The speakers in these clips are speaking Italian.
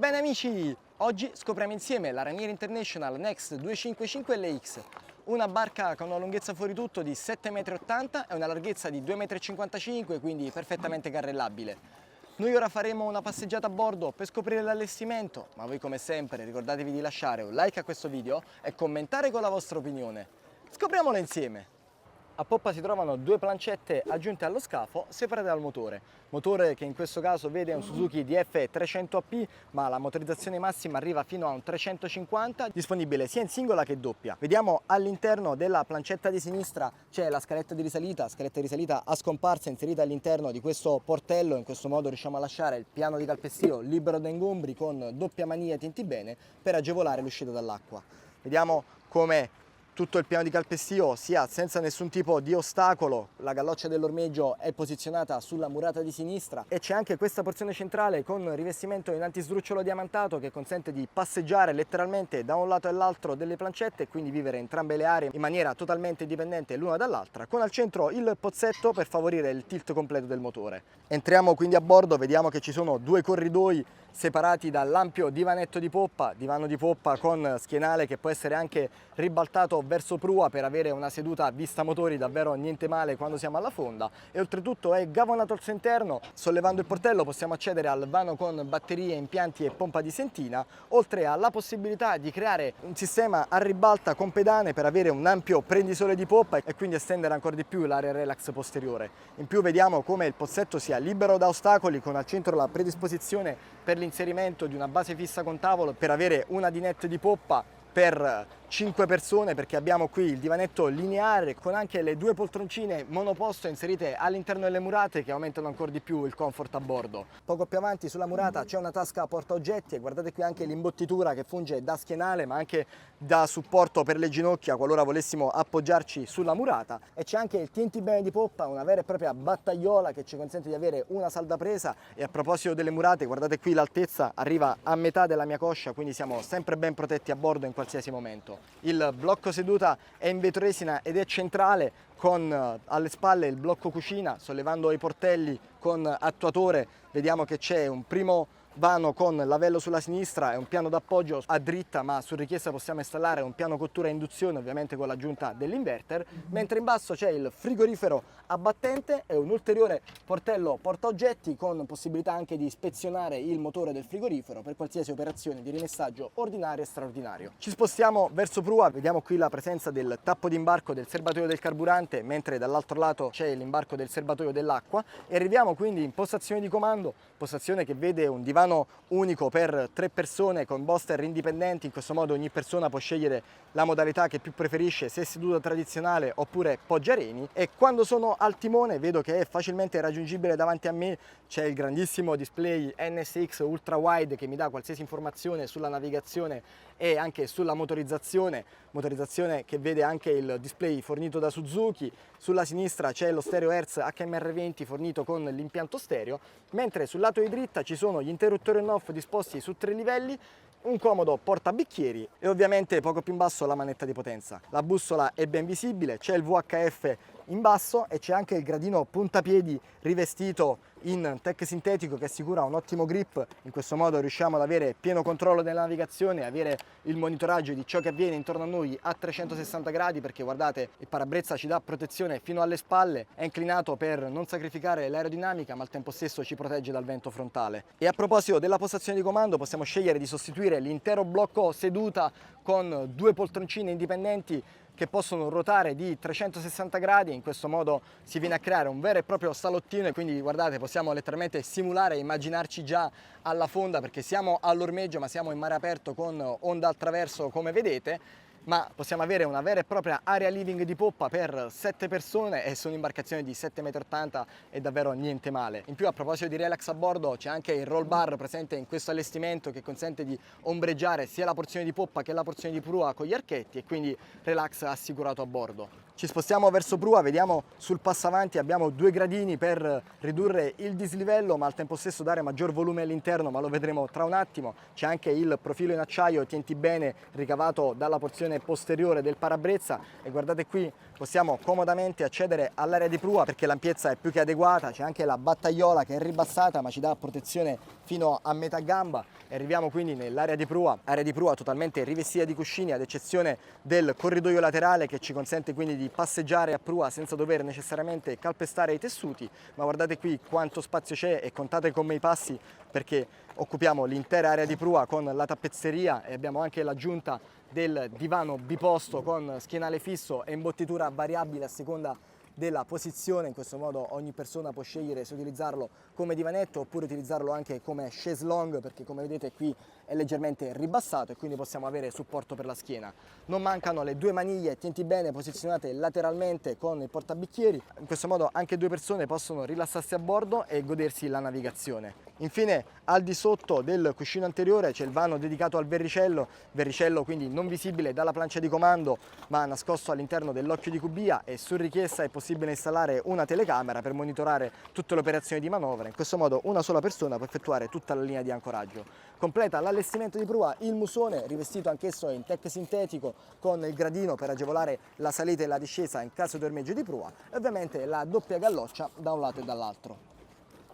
Bene amici, oggi scopriamo insieme la Rainier International Next 255 LX, una barca con una lunghezza fuori tutto di 7,80 m e una larghezza di 2,55 m, quindi perfettamente carrellabile. Noi ora faremo una passeggiata a bordo per scoprire l'allestimento, ma voi come sempre ricordatevi di lasciare un like a questo video e commentare con la vostra opinione. Scopriamolo insieme! A poppa si trovano due plancette aggiunte allo scafo separate dal motore che in questo caso vede un Suzuki DF300AP, ma la motorizzazione massima arriva fino a un 350, disponibile sia in singola che doppia. Vediamo all'interno della plancetta di sinistra c'è la scaletta di risalita a scomparsa inserita all'interno di questo portello. In questo modo riusciamo a lasciare il piano di calpestio libero da ingombri con doppia maniglia tinti bene per agevolare l'uscita dall'acqua. Vediamo come tutto il piano di calpestio sia senza nessun tipo di ostacolo, la galloccia dell'ormeggio è posizionata sulla murata di sinistra e c'è anche questa porzione centrale con rivestimento in antisdrucciolo diamantato che consente di passeggiare letteralmente da un lato all'altro delle plancette e quindi vivere entrambe le aree in maniera totalmente indipendente l'una dall'altra, con al centro il pozzetto per favorire il tilt completo del motore. Entriamo quindi a bordo, vediamo che ci sono due corridoi separati dall'ampio divanetto di poppa, divano di poppa con schienale che può essere anche ribaltato verso prua per avere una seduta a vista motori davvero niente male quando siamo alla fonda, e oltretutto è gavonato al suo interno. Sollevando il portello possiamo accedere al vano con batterie, impianti e pompa di sentina, oltre alla possibilità di creare un sistema a ribalta con pedane per avere un ampio prendisole di poppa e quindi estendere ancora di più l'area relax posteriore. In più vediamo come il pozzetto sia libero da ostacoli, con al centro la predisposizione per l'inserimento di una base fissa con tavolo per avere una dinette di poppa per 5 persone, perché abbiamo qui il divanetto lineare con anche le due poltroncine monoposto inserite all'interno delle murate che aumentano ancora di più il comfort a bordo. Poco più avanti sulla murata c'è una tasca porta oggetti e guardate qui anche l'imbottitura che funge da schienale ma anche da supporto per le ginocchia qualora volessimo appoggiarci sulla murata, e c'è anche il tinti bene di poppa, una vera e propria battaiola che ci consente di avere una salda presa. E a proposito delle murate, guardate qui l'altezza arriva a metà della mia coscia, quindi siamo sempre ben protetti a bordo in qualsiasi momento. Il blocco seduta è in vetroresina ed è centrale, con alle spalle il blocco cucina. Sollevando i portelli con attuatore vediamo che c'è un primo vano con lavello sulla sinistra e un piano d'appoggio a dritta, ma su richiesta possiamo installare un piano cottura a induzione, ovviamente con l'aggiunta dell'inverter, mentre in basso c'è il frigorifero a battente e un ulteriore portello portaoggetti con possibilità anche di ispezionare il motore del frigorifero per qualsiasi operazione di rimessaggio ordinario e straordinario. Ci spostiamo verso prua, vediamo qui la presenza del tappo d'imbarco del serbatoio del carburante, mentre dall'altro lato c'è l'imbarco del serbatoio dell'acqua, e arriviamo quindi in postazione di comando, postazione che vede un divano unico per 3 persone con booster indipendenti. In questo modo ogni persona può scegliere la modalità che più preferisce, se seduta tradizionale oppure poggiareni. E quando sono al timone vedo che è facilmente raggiungibile davanti a me, c'è il grandissimo display NSX ultra wide che mi dà qualsiasi informazione sulla navigazione e anche sulla motorizzazione che vede anche il display fornito da Suzuki. Sulla sinistra c'è lo stereo Hertz HMR20 fornito con l'impianto stereo, mentre sul lato di dritta ci sono gli interruttori on-off disposti su 3 livelli, un comodo portabicchieri e ovviamente poco più in basso la manetta di potenza. La bussola è ben visibile, c'è il VHF in basso e c'è anche il gradino puntapiedi rivestito in tech sintetico che assicura un ottimo grip. In questo modo riusciamo ad avere pieno controllo della navigazione, avere il monitoraggio di ciò che avviene intorno a noi a 360 gradi, perché guardate, il parabrezza ci dà protezione fino alle spalle, è inclinato per non sacrificare l'aerodinamica ma al tempo stesso ci protegge dal vento frontale. E a proposito della postazione di comando, possiamo scegliere di sostituire l'intero blocco seduta con due poltroncine indipendenti che possono ruotare di 360 gradi. In questo modo si viene a creare un vero e proprio salottino e quindi guardate, possiamo letteralmente simulare e immaginarci già alla fonda, perché siamo all'ormeggio ma siamo in mare aperto con onda al traverso come vedete, ma possiamo avere una vera e propria area living di poppa per 7 persone e su un'imbarcazione di 7,80 m è davvero niente male. In più, a proposito di relax a bordo, c'è anche il roll bar presente in questo allestimento che consente di ombreggiare sia la porzione di poppa che la porzione di prua con gli archetti, e quindi relax assicurato a bordo. Ci spostiamo verso prua, vediamo sul passavanti abbiamo 2 gradini per ridurre il dislivello ma al tempo stesso dare maggior volume all'interno, ma lo vedremo tra un attimo. C'è anche il profilo in acciaio, tienti bene, ricavato dalla porzione posteriore del parabrezza e guardate qui possiamo comodamente accedere all'area di prua perché l'ampiezza è più che adeguata, c'è anche la battaiola che è ribassata ma ci dà protezione fino a metà gamba e arriviamo quindi nell'area di prua, area di prua totalmente rivestita di cuscini ad eccezione del corridoio laterale che ci consente quindi di passeggiare a prua senza dover necessariamente calpestare i tessuti, ma guardate qui quanto spazio c'è e contate con me i passi perché occupiamo l'intera area di prua con la tappezzeria e abbiamo anche l'aggiunta del divano biposto con schienale fisso e imbottitura variabile a seconda della posizione. In questo modo ogni persona può scegliere se utilizzarlo come divanetto oppure utilizzarlo anche come chaise longue perché come vedete qui è leggermente ribassato e quindi possiamo avere supporto per la schiena. Non mancano le 2 maniglie tienti bene posizionate lateralmente con il portabicchieri, in questo modo anche 2 persone possono rilassarsi a bordo e godersi la navigazione. Infine al di sotto del cuscino anteriore c'è il vano dedicato al verricello quindi non visibile dalla plancia di comando ma nascosto all'interno dell'occhio di cubia e su richiesta è possibile installare una telecamera per monitorare tutte le operazioni di manovra. In questo modo una sola persona può effettuare tutta la linea di ancoraggio. Completa l'allestimento di prua il musone rivestito anch'esso in tech sintetico con il gradino per agevolare la salita e la discesa in caso di ormeggio di prua e ovviamente la doppia galloccia da un lato e dall'altro.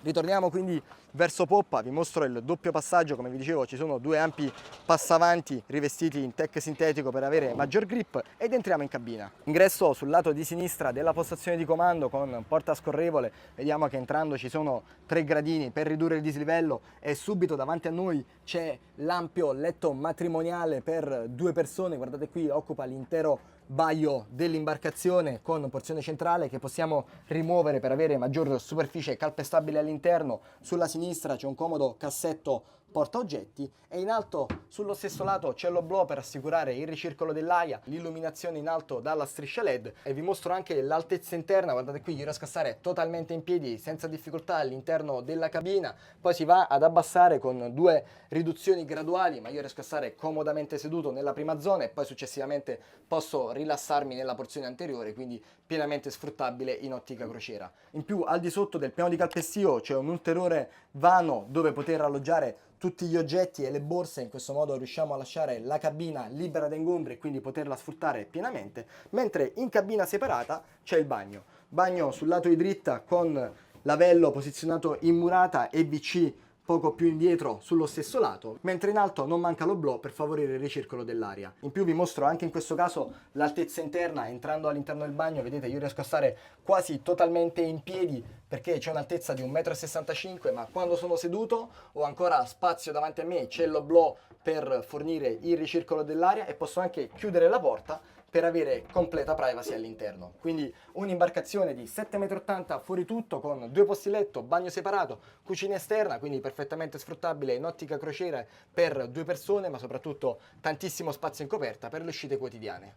Ritorniamo quindi verso poppa, vi mostro il doppio passaggio, come vi dicevo ci sono 2 ampi passavanti rivestiti in tech sintetico per avere maggior grip ed entriamo in cabina. Ingresso sul lato di sinistra della postazione di comando con porta scorrevole, vediamo che entrando ci sono 3 gradini per ridurre il dislivello e subito davanti a noi c'è l'ampio letto matrimoniale per 2 persone, guardate qui occupa l'intero baio dell'imbarcazione con porzione centrale che possiamo rimuovere per avere maggior superficie calpestabile all'interno. Sulla sinistra c'è un comodo cassetto porta oggetti e in alto sullo stesso lato c'è l'oblò per assicurare il ricircolo dell'aria, l'illuminazione in alto dalla striscia LED e vi mostro anche l'altezza interna. Guardate qui, io riesco a stare totalmente in piedi senza difficoltà all'interno della cabina, poi si va ad abbassare con 2 riduzioni graduali ma io riesco a stare comodamente seduto nella prima zona e poi successivamente posso rilassarmi nella porzione anteriore, quindi pienamente sfruttabile in ottica crociera. In più al di sotto del piano di calpestio c'è un ulteriore vano dove poter alloggiare tutti gli oggetti e le borse, in questo modo riusciamo a lasciare la cabina libera da ingombri e quindi poterla sfruttare pienamente, mentre in cabina separata c'è il bagno. Bagno sul lato di dritta con lavello posizionato in murata e WC poco più indietro sullo stesso lato, mentre in alto non manca l'oblò per favorire il ricircolo dell'aria. In più vi mostro anche in questo caso l'altezza interna, entrando all'interno del bagno, vedete io riesco a stare quasi totalmente in piedi perché c'è un'altezza di 1,65 m, ma quando sono seduto ho ancora spazio davanti a me, c'è l'oblò per fornire il ricircolo dell'aria e posso anche chiudere la porta per avere completa privacy all'interno. Quindi un'imbarcazione di 7,80 m fuori tutto con 2 posti letto, bagno separato, cucina esterna, quindi perfettamente sfruttabile in ottica crociera per 2 persone, ma soprattutto tantissimo spazio in coperta per le uscite quotidiane.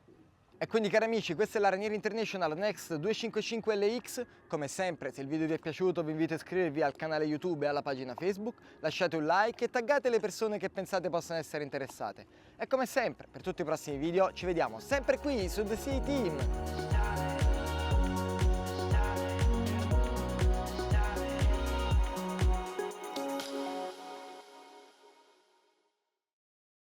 E quindi cari amici, questa è la Rainieri International Next 255 LX. Come sempre, se il video vi è piaciuto vi invito a iscrivervi al canale YouTube e alla pagina Facebook, lasciate un like e taggate le persone che pensate possano essere interessate. E come sempre, per tutti i prossimi video ci vediamo sempre qui su The Sea Team.